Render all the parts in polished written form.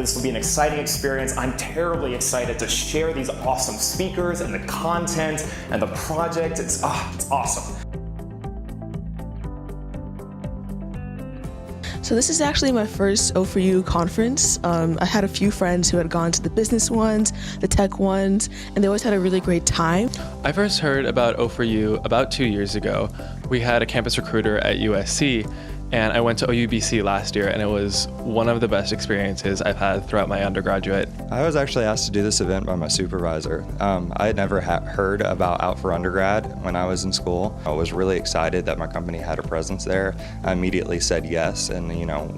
this will be an exciting experience. I'm terribly excited to share these awesome speakers and the content and the project. It's awesome. So this is actually my first O4U conference. I had a few friends who had gone to the business ones, the tech ones, and they always had a really great time. I first heard about O4U about 2 years ago. We had a campus recruiter at USC, and I went to OUBC last year, and it was one of the best experiences I've had throughout my undergraduate. I was actually asked to do this event by my supervisor. I had never heard about Out for Undergrad when I was in school. I was really excited that my company had a presence there. I immediately said yes and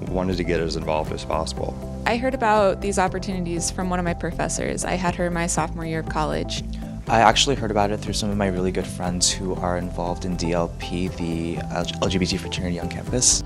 wanted to get as involved as possible. I heard about these opportunities from one of my professors. I had her my sophomore year of college. I actually heard about it through some of my really good friends who are involved in DLP, the LGBT fraternity on campus.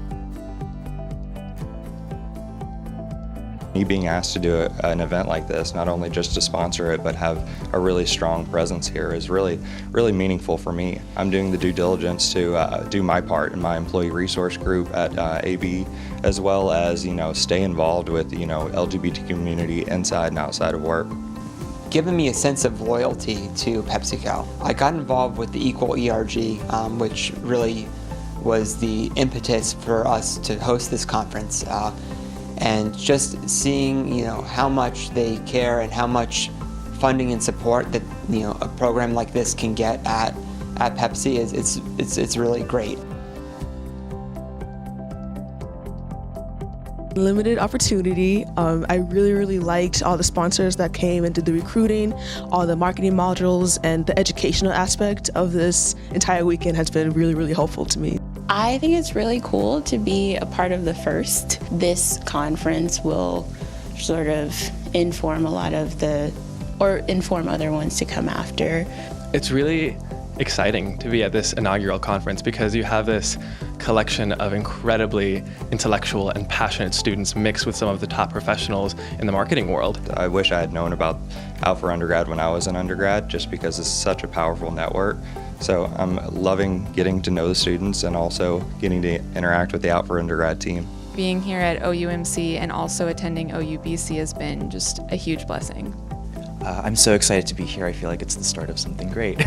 Me being asked to do an event like this, not only just to sponsor it, but have a really strong presence here is really meaningful for me. I'm doing the due diligence to do my part in my employee resource group at AB, as well as stay involved with LGBT community inside and outside of work. Given me a sense of loyalty to PepsiCo. I got involved with the Equal ERG, which really was the impetus for us to host this conference. And just seeing how much they care and how much funding and support that a program like this can get at Pepsi it's really great. Limited opportunity. I really liked all the sponsors that came and did the recruiting, all the marketing modules, and the educational aspect of this entire weekend has been really helpful to me. I think it's really cool to be a part of the first. This conference will sort of inform inform other ones to come after. It's really exciting to be at this inaugural conference because you have this collection of incredibly intellectual and passionate students mixed with some of the top professionals in the marketing world. I wish I had known about Out for Undergrad when I was an undergrad, just because it's such a powerful network. So I'm loving getting to know the students and also getting to interact with the Out for Undergrad team. Being here at OUMC and also attending OUBC has been just a huge blessing. I'm so excited to be here. I feel like it's the start of something great.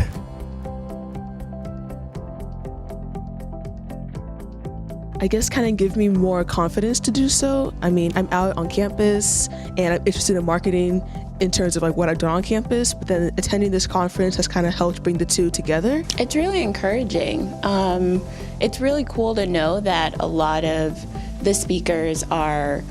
I guess kind of give me more confidence to do so. I mean, I'm out on campus and I'm interested in marketing in terms of what I've done on campus, but then attending this conference has kind of helped bring the two together. It's really encouraging. It's really cool to know that a lot of the speakers have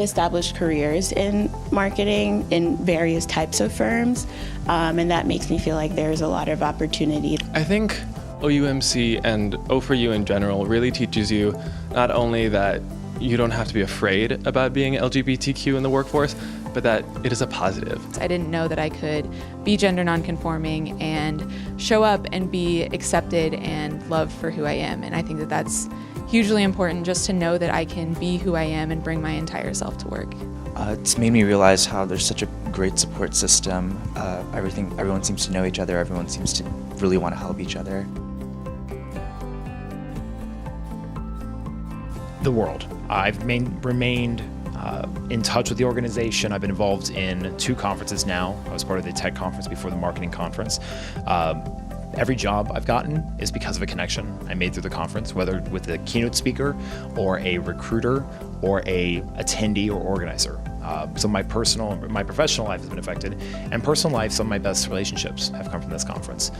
established careers in marketing in various types of firms, and that makes me feel like there's a lot of opportunity. I think OUMC and O4U in general really teaches you not only that you don't have to be afraid about being LGBTQ in the workforce, but that it is a positive. I didn't know that I could be gender nonconforming and show up and be accepted and loved for who I am. And I think that that's hugely important, just to know that I can be who I am and bring my entire self to work. It's made me realize how there's such a great support system. Everyone seems to know each other. Everyone seems to really want to help each other. The world. I've remained in touch with the organization. I've been involved in 2 conferences now. I was part of the tech conference before the marketing conference. Every job I've gotten is because of a connection I made through the conference, whether with a keynote speaker or a recruiter or a attendee or organizer. So my professional life has been affected, and personal life, some of my best relationships have come from this conference.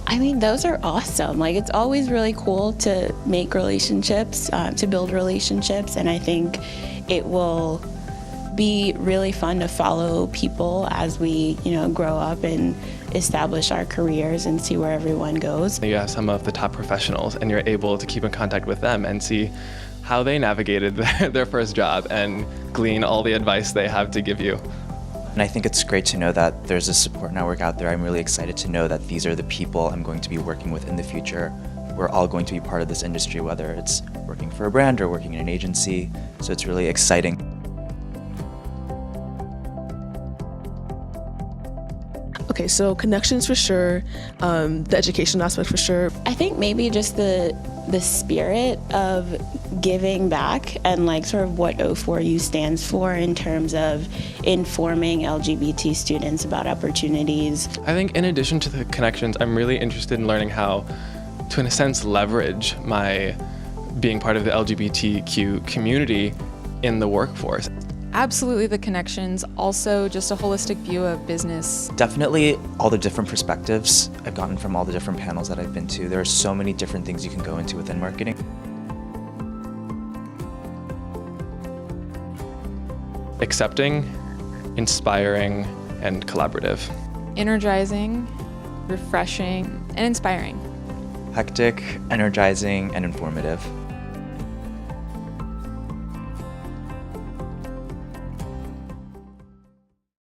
I mean, those are awesome. It's always really cool to make relationships, to build relationships, and I think it will be really fun to follow people as we, grow up and establish our careers and see where everyone goes. You have some of the top professionals, and you're able to keep in contact with them and see how they navigated their first job and glean all the advice they have to give you. And I think it's great to know that there's a support network out there. I'm really excited to know that these are the people I'm going to be working with in the future. We're all going to be part of this industry, whether it's working for a brand or working in an agency. So it's really exciting. Okay, so connections for sure, the education aspect for sure. I think maybe just the spirit of giving back and like sort of what O4U stands for in terms of informing LGBT students about opportunities. I think in addition to the connections, I'm really interested in learning how to, in a sense, leverage my being part of the LGBTQ community in the workforce. Absolutely the connections, also just a holistic view of business. Definitely all the different perspectives I've gotten from all the different panels that I've been to. There are so many different things you can go into within marketing. Accepting, inspiring, and collaborative. Energizing, refreshing, and inspiring. Hectic, energizing, and informative.